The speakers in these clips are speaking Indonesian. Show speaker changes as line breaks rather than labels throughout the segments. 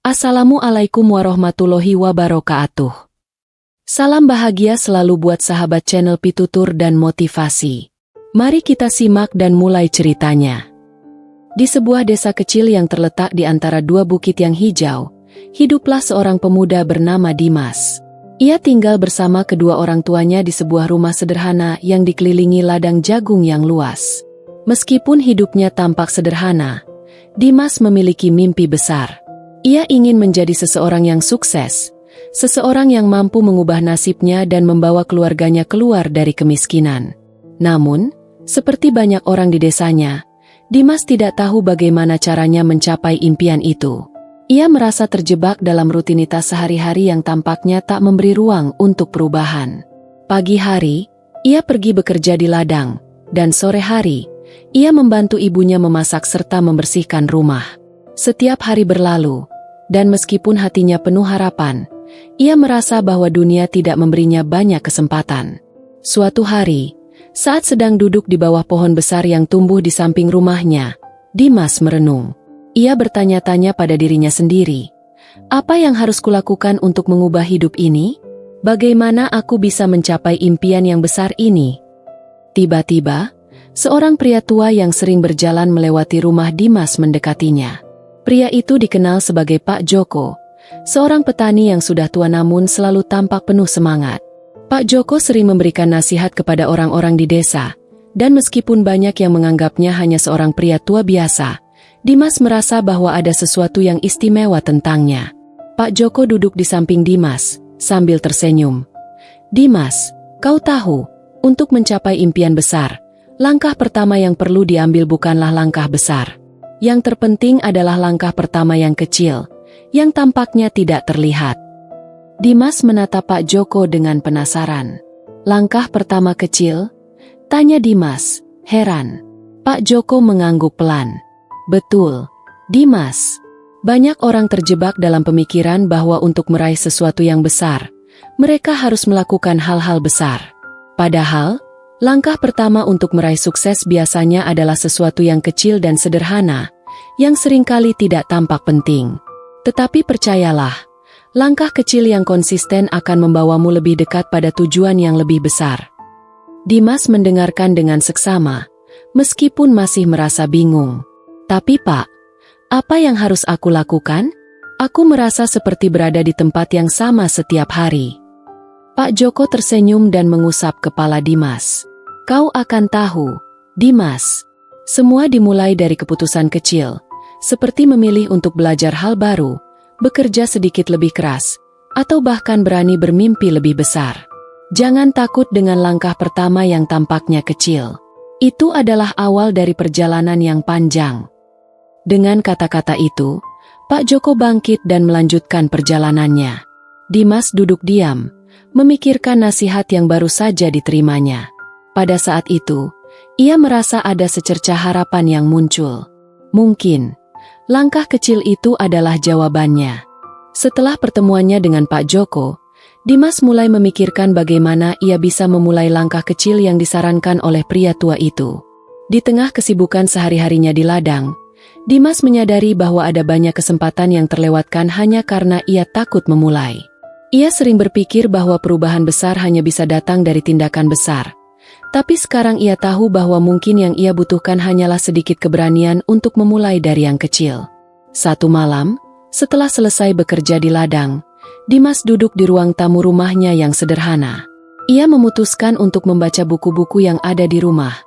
Assalamualaikum warahmatullahi wabarakatuh. Salam bahagia selalu buat sahabat channel Pitutur dan Motivasi. Mari kita simak dan mulai ceritanya. Di sebuah desa kecil yang terletak di antara dua bukit yang hijau, hiduplah seorang pemuda bernama Dimas. Ia tinggal bersama kedua orang tuanya di sebuah rumah sederhana yang dikelilingi ladang jagung yang luas. Meskipun hidupnya tampak sederhana, Dimas memiliki mimpi besar. Ia ingin menjadi seseorang yang sukses, seseorang yang mampu mengubah nasibnya dan membawa keluarganya keluar dari kemiskinan. Namun, seperti banyak orang di desanya, Dimas tidak tahu bagaimana caranya mencapai impian itu. Ia merasa terjebak dalam rutinitas sehari-hari yang tampaknya tak memberi ruang untuk perubahan. Pagi hari, ia pergi bekerja di ladang, dan sore hari, ia membantu ibunya memasak serta membersihkan rumah. Setiap hari berlalu, dan meskipun hatinya penuh harapan, ia merasa bahwa dunia tidak memberinya banyak kesempatan. Suatu hari, saat sedang duduk di bawah pohon besar yang tumbuh di samping rumahnya, Dimas merenung. Ia bertanya-tanya pada dirinya sendiri, apa yang harus kulakukan untuk mengubah hidup ini? Bagaimana aku bisa mencapai impian yang besar ini? Tiba-tiba, seorang pria tua yang sering berjalan melewati rumah Dimas mendekatinya. Pria itu dikenal sebagai Pak Joko, seorang petani yang sudah tua namun selalu tampak penuh semangat. Pak Joko sering memberikan nasihat kepada orang-orang di desa, dan meskipun banyak yang menganggapnya hanya seorang pria tua biasa, Dimas merasa bahwa ada sesuatu yang istimewa tentangnya. Pak Joko duduk di samping Dimas, sambil tersenyum. Dimas, kau tahu, untuk mencapai impian besar, langkah pertama yang perlu diambil bukanlah langkah besar. Yang terpenting adalah langkah pertama yang kecil, yang tampaknya tidak terlihat. Dimas menatap Pak Joko dengan penasaran. Langkah pertama kecil? Tanya Dimas, heran. Pak Joko mengangguk pelan. Betul, Dimas. Banyak orang terjebak dalam pemikiran bahwa untuk meraih sesuatu yang besar, mereka harus melakukan hal-hal besar. Padahal, langkah pertama untuk meraih sukses biasanya adalah sesuatu yang kecil dan sederhana, yang seringkali tidak tampak penting. Tetapi percayalah, langkah kecil yang konsisten akan membawamu lebih dekat pada tujuan yang lebih besar. Dimas mendengarkan dengan seksama, meskipun masih merasa bingung. Tapi Pak, apa yang harus aku lakukan? Aku merasa seperti berada di tempat yang sama setiap hari. Pak Joko tersenyum dan mengusap kepala Dimas. Kau akan tahu, Dimas. Semua dimulai dari keputusan kecil, seperti memilih untuk belajar hal baru, bekerja sedikit lebih keras, atau bahkan berani bermimpi lebih besar. Jangan takut dengan langkah pertama yang tampaknya kecil. Itu adalah awal dari perjalanan yang panjang. Dengan kata-kata itu, Pak Joko bangkit dan melanjutkan perjalanannya. Dimas duduk diam, memikirkan nasihat yang baru saja diterimanya. Pada saat itu, ia merasa ada secercah harapan yang muncul. Mungkin, langkah kecil itu adalah jawabannya. Setelah pertemuannya dengan Pak Joko, Dimas mulai memikirkan bagaimana ia bisa memulai langkah kecil yang disarankan oleh pria tua itu. Di tengah kesibukan sehari-harinya di ladang, Dimas menyadari bahwa ada banyak kesempatan yang terlewatkan hanya karena ia takut memulai. Ia sering berpikir bahwa perubahan besar hanya bisa datang dari tindakan besar. Tapi sekarang ia tahu bahwa mungkin yang ia butuhkan hanyalah sedikit keberanian untuk memulai dari yang kecil. Satu malam, setelah selesai bekerja di ladang, Dimas duduk di ruang tamu rumahnya yang sederhana. Ia memutuskan untuk membaca buku-buku yang ada di rumah,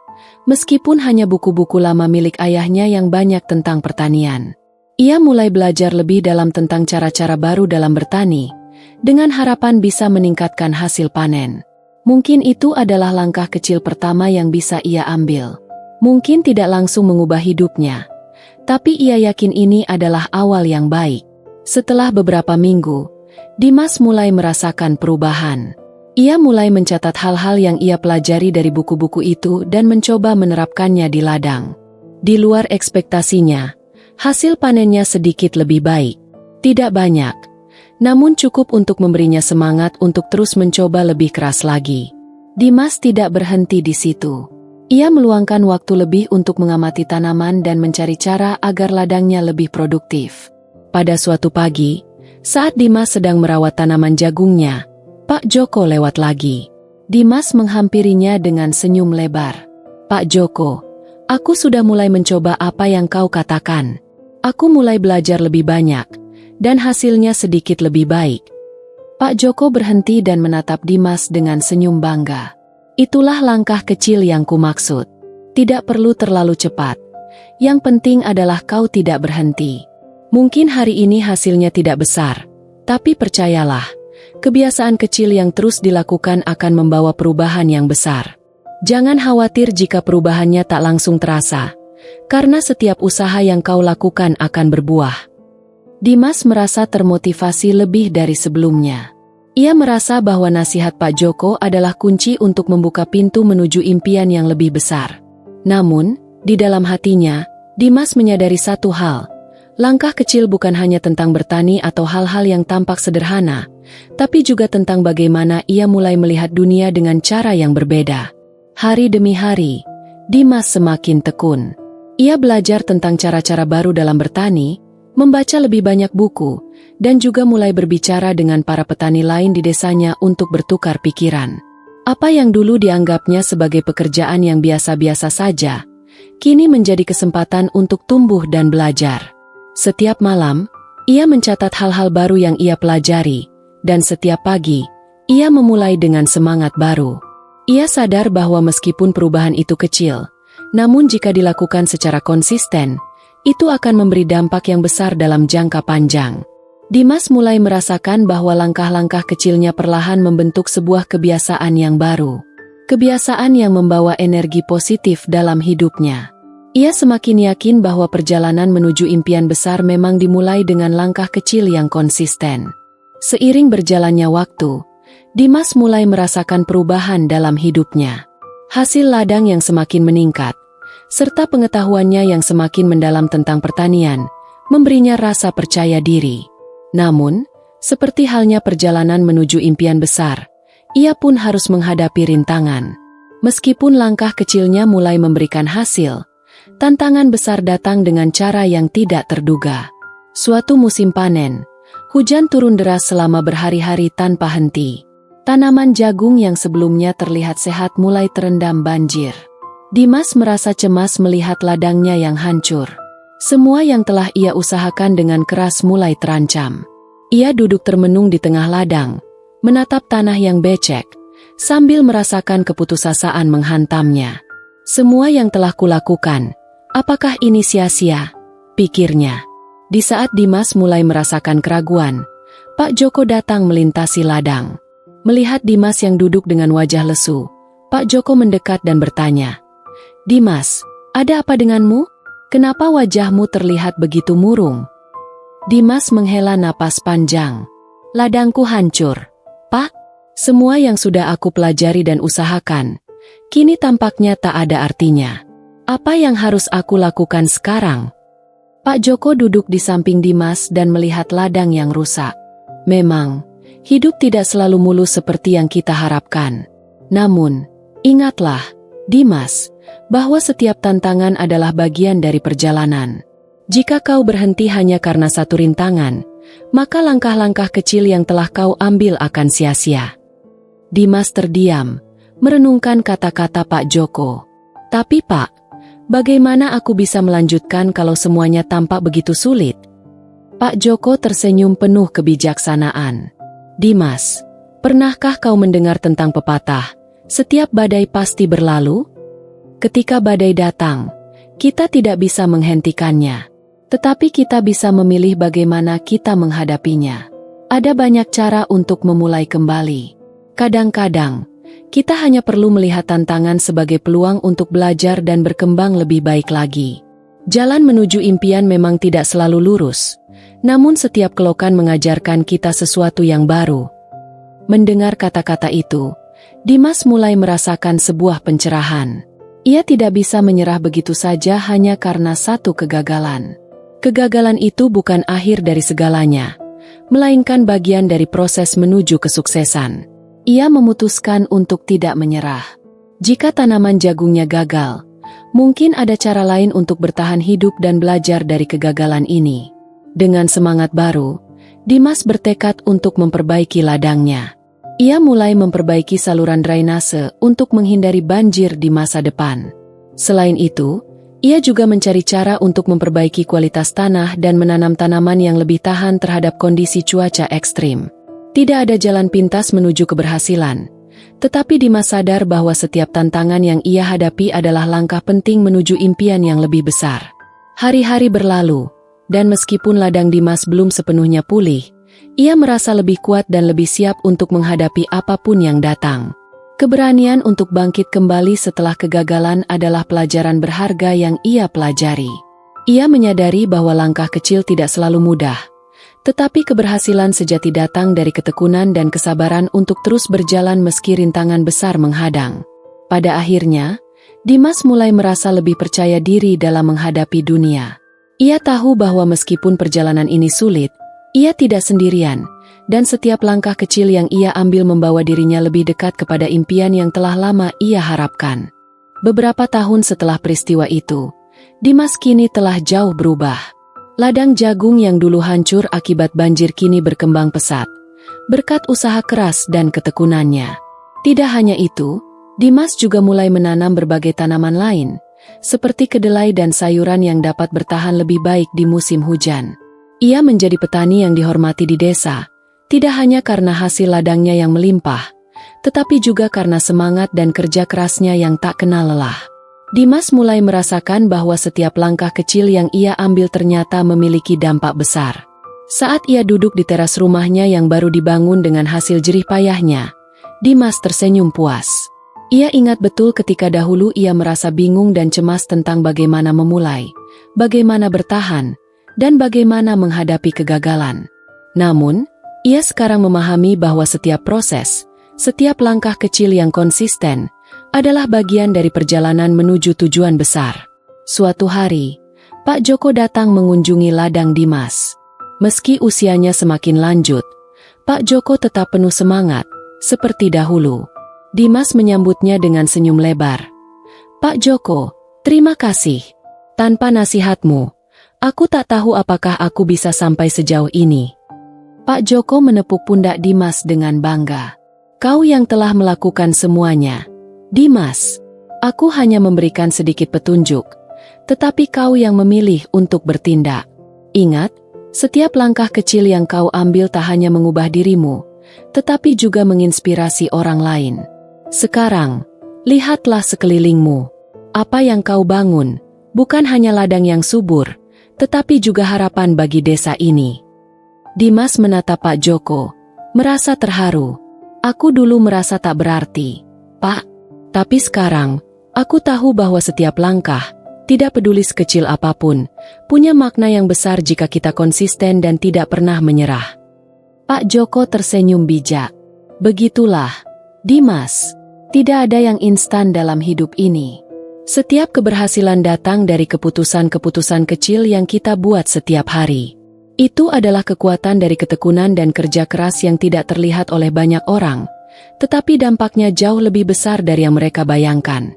meskipun hanya buku-buku lama milik ayahnya yang banyak tentang pertanian. Ia mulai belajar lebih dalam tentang cara-cara baru dalam bertani, dengan harapan bisa meningkatkan hasil panen. Mungkin itu adalah langkah kecil pertama yang bisa ia ambil. Mungkin tidak langsung mengubah hidupnya, tapi ia yakin ini adalah awal yang baik. Setelah beberapa minggu, Dimas mulai merasakan perubahan. Ia mulai mencatat hal-hal yang ia pelajari dari buku-buku itu dan mencoba menerapkannya di ladang. Di luar ekspektasinya, hasil panennya sedikit lebih baik. Tidak banyak, namun cukup untuk memberinya semangat untuk terus mencoba lebih keras lagi. Dimas tidak berhenti di situ. Ia meluangkan waktu lebih untuk mengamati tanaman dan mencari cara agar ladangnya lebih produktif. Pada suatu pagi, saat Dimas sedang merawat tanaman jagungnya, Pak Joko lewat lagi. Dimas menghampirinya dengan senyum lebar. "Pak Joko, aku sudah mulai mencoba apa yang kau katakan. Aku mulai belajar lebih banyak, dan hasilnya sedikit lebih baik." Pak Joko berhenti dan menatap Dimas dengan senyum bangga. "Itulah langkah kecil yang kumaksud. Tidak perlu terlalu cepat. Yang penting adalah kau tidak berhenti. Mungkin hari ini hasilnya tidak besar, tapi percayalah, kebiasaan kecil yang terus dilakukan akan membawa perubahan yang besar. Jangan khawatir jika perubahannya tak langsung terasa, karena setiap usaha yang kau lakukan akan berbuah." Dimas merasa termotivasi lebih dari sebelumnya. Ia merasa bahwa nasihat Pak Joko adalah kunci untuk membuka pintu menuju impian yang lebih besar. Namun, di dalam hatinya, Dimas menyadari satu hal. Langkah kecil bukan hanya tentang bertani atau hal-hal yang tampak sederhana, tapi juga tentang bagaimana ia mulai melihat dunia dengan cara yang berbeda. Hari demi hari, Dimas semakin tekun. Ia belajar tentang cara-cara baru dalam bertani, membaca lebih banyak buku, dan juga mulai berbicara dengan para petani lain di desanya untuk bertukar pikiran. Apa yang dulu dianggapnya sebagai pekerjaan yang biasa-biasa saja, kini menjadi kesempatan untuk tumbuh dan belajar. Setiap malam, ia mencatat hal-hal baru yang ia pelajari, dan setiap pagi, ia memulai dengan semangat baru. Ia sadar bahwa meskipun perubahan itu kecil, namun jika dilakukan secara konsisten, itu akan memberi dampak yang besar dalam jangka panjang. Dimas mulai merasakan bahwa langkah-langkah kecilnya perlahan membentuk sebuah kebiasaan yang baru. Kebiasaan yang membawa energi positif dalam hidupnya. Ia semakin yakin bahwa perjalanan menuju impian besar memang dimulai dengan langkah kecil yang konsisten. Seiring berjalannya waktu, Dimas mulai merasakan perubahan dalam hidupnya. Hasil ladang yang semakin meningkat, serta pengetahuannya yang semakin mendalam tentang pertanian, memberinya rasa percaya diri. Namun, seperti halnya perjalanan menuju impian besar, ia pun harus menghadapi rintangan. Meskipun langkah kecilnya mulai memberikan hasil, tantangan besar datang dengan cara yang tidak terduga. Suatu musim panen, hujan turun deras selama berhari-hari tanpa henti. Tanaman jagung yang sebelumnya terlihat sehat mulai terendam banjir. Dimas merasa cemas melihat ladangnya yang hancur. Semua yang telah ia usahakan dengan keras mulai terancam. Ia duduk termenung di tengah ladang, menatap tanah yang becek, sambil merasakan keputusasaan menghantamnya. "Semua yang telah kulakukan, apakah ini sia-sia?" pikirnya. Di saat Dimas mulai merasakan keraguan, Pak Joko datang melintasi ladang. Melihat Dimas yang duduk dengan wajah lesu, Pak Joko mendekat dan bertanya, "Dimas, ada apa denganmu? Kenapa wajahmu terlihat begitu murung?" Dimas menghela napas panjang. "Ladangku hancur, Pak. Semua yang sudah aku pelajari dan usahakan, kini tampaknya tak ada artinya. Apa yang harus aku lakukan sekarang?" Pak Joko duduk di samping Dimas dan melihat ladang yang rusak. Memang, hidup tidak selalu mulus seperti yang kita harapkan. Namun, ingatlah, Dimas, bahwa setiap tantangan adalah bagian dari perjalanan. Jika kau berhenti hanya karena satu rintangan, maka langkah-langkah kecil yang telah kau ambil akan sia-sia. Dimas terdiam, merenungkan kata-kata Pak Joko. "Tapi Pak, bagaimana aku bisa melanjutkan kalau semuanya tampak begitu sulit?" Pak Joko tersenyum penuh kebijaksanaan. "Dimas, pernahkah kau mendengar tentang pepatah, setiap badai pasti berlalu? Ketika badai datang, kita tidak bisa menghentikannya, tetapi kita bisa memilih bagaimana kita menghadapinya. Ada banyak cara untuk memulai kembali. Kadang-kadang, kita hanya perlu melihat tantangan sebagai peluang untuk belajar dan berkembang lebih baik lagi. Jalan menuju impian memang tidak selalu lurus, namun setiap kelokan mengajarkan kita sesuatu yang baru." Mendengar kata-kata itu, Dimas mulai merasakan sebuah pencerahan. Ia tidak bisa menyerah begitu saja hanya karena satu kegagalan. Kegagalan itu bukan akhir dari segalanya, melainkan bagian dari proses menuju kesuksesan. Ia memutuskan untuk tidak menyerah. Jika tanaman jagungnya gagal, mungkin ada cara lain untuk bertahan hidup dan belajar dari kegagalan ini. Dengan semangat baru, Dimas bertekad untuk memperbaiki ladangnya. Ia mulai memperbaiki saluran drainase untuk menghindari banjir di masa depan. Selain itu, ia juga mencari cara untuk memperbaiki kualitas tanah dan menanam tanaman yang lebih tahan terhadap kondisi cuaca ekstrim. Tidak ada jalan pintas menuju keberhasilan, tetapi Dimas sadar bahwa setiap tantangan yang ia hadapi adalah langkah penting menuju impian yang lebih besar. Hari-hari berlalu, dan meskipun ladang Dimas belum sepenuhnya pulih, ia merasa lebih kuat dan lebih siap untuk menghadapi apapun yang datang. Keberanian untuk bangkit kembali setelah kegagalan adalah pelajaran berharga yang ia pelajari. Ia menyadari bahwa langkah kecil tidak selalu mudah, tetapi keberhasilan sejati datang dari ketekunan dan kesabaran untuk terus berjalan meski rintangan besar menghadang. Pada akhirnya, Dimas mulai merasa lebih percaya diri dalam menghadapi dunia. Ia tahu bahwa meskipun perjalanan ini sulit, ia tidak sendirian, dan setiap langkah kecil yang ia ambil membawa dirinya lebih dekat kepada impian yang telah lama ia harapkan. Beberapa tahun setelah peristiwa itu, Dimas kini telah jauh berubah. Ladang jagung yang dulu hancur akibat banjir kini berkembang pesat, berkat usaha keras dan ketekunannya. Tidak hanya itu, Dimas juga mulai menanam berbagai tanaman lain, seperti kedelai dan sayuran yang dapat bertahan lebih baik di musim hujan. Ia menjadi petani yang dihormati di desa, tidak hanya karena hasil ladangnya yang melimpah, tetapi juga karena semangat dan kerja kerasnya yang tak kenal lelah. Dimas mulai merasakan bahwa setiap langkah kecil yang ia ambil ternyata memiliki dampak besar. Saat ia duduk di teras rumahnya yang baru dibangun dengan hasil jerih payahnya, Dimas tersenyum puas. Ia ingat betul ketika dahulu ia merasa bingung dan cemas tentang bagaimana memulai, bagaimana bertahan, dan bagaimana menghadapi kegagalan. Namun, ia sekarang memahami bahwa setiap proses, setiap langkah kecil yang konsisten, adalah bagian dari perjalanan menuju tujuan besar. Suatu hari, Pak Joko datang mengunjungi ladang Dimas. Meski usianya semakin lanjut, Pak Joko tetap penuh semangat, seperti dahulu. Dimas menyambutnya dengan senyum lebar. "Pak Joko, terima kasih. Tanpa nasihatmu, aku tak tahu apakah aku bisa sampai sejauh ini." Pak Joko menepuk pundak Dimas dengan bangga. "Kau yang telah melakukan semuanya, Dimas. Aku hanya memberikan sedikit petunjuk, tetapi kau yang memilih untuk bertindak. Ingat, setiap langkah kecil yang kau ambil tak hanya mengubah dirimu, tetapi juga menginspirasi orang lain. Sekarang, lihatlah sekelilingmu. Apa yang kau bangun, bukan hanya ladang yang subur, tetapi juga harapan bagi desa ini." Dimas menatap Pak Joko, merasa terharu. "Aku dulu merasa tak berarti, Pak. Tapi sekarang, aku tahu bahwa setiap langkah, tidak peduli sekecil apapun, punya makna yang besar jika kita konsisten dan tidak pernah menyerah." Pak Joko tersenyum bijak. "Begitulah, Dimas. Tidak ada yang instan dalam hidup ini. Setiap keberhasilan datang dari keputusan-keputusan kecil yang kita buat setiap hari. Itu adalah kekuatan dari ketekunan dan kerja keras yang tidak terlihat oleh banyak orang, tetapi dampaknya jauh lebih besar dari yang mereka bayangkan."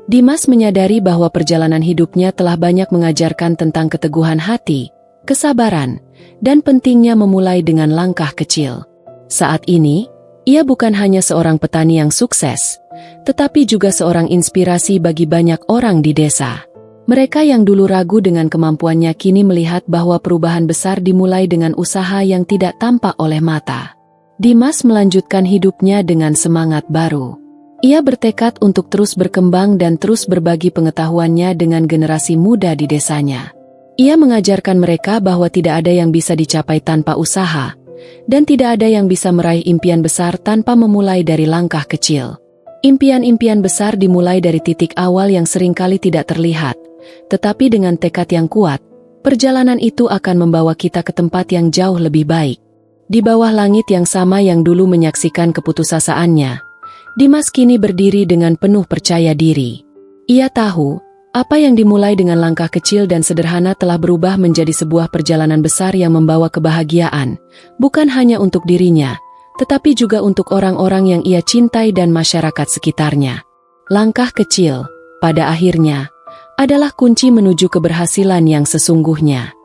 Dimas menyadari bahwa perjalanan hidupnya telah banyak mengajarkan tentang keteguhan hati, kesabaran, dan pentingnya memulai dengan langkah kecil. Saat ini, ia bukan hanya seorang petani yang sukses, tetapi juga seorang inspirasi bagi banyak orang di desa. Mereka yang dulu ragu dengan kemampuannya kini melihat bahwa perubahan besar dimulai dengan usaha yang tidak tampak oleh mata. Dimas melanjutkan hidupnya dengan semangat baru. Ia bertekad untuk terus berkembang dan terus berbagi pengetahuannya dengan generasi muda di desanya. Ia mengajarkan mereka bahwa tidak ada yang bisa dicapai tanpa usaha, dan tidak ada yang bisa meraih impian besar tanpa memulai dari langkah kecil. Impian-impian besar dimulai dari titik awal yang seringkali tidak terlihat, tetapi dengan tekad yang kuat, perjalanan itu akan membawa kita ke tempat yang jauh lebih baik. Di bawah langit yang sama yang dulu menyaksikan keputusasaan,nya, Dimas kini berdiri dengan penuh percaya diri. Ia tahu, apa yang dimulai dengan langkah kecil dan sederhana telah berubah menjadi sebuah perjalanan besar yang membawa kebahagiaan, bukan hanya untuk dirinya, tetapi juga untuk orang-orang yang ia cintai dan masyarakat sekitarnya. Langkah kecil, pada akhirnya, adalah kunci menuju keberhasilan yang sesungguhnya.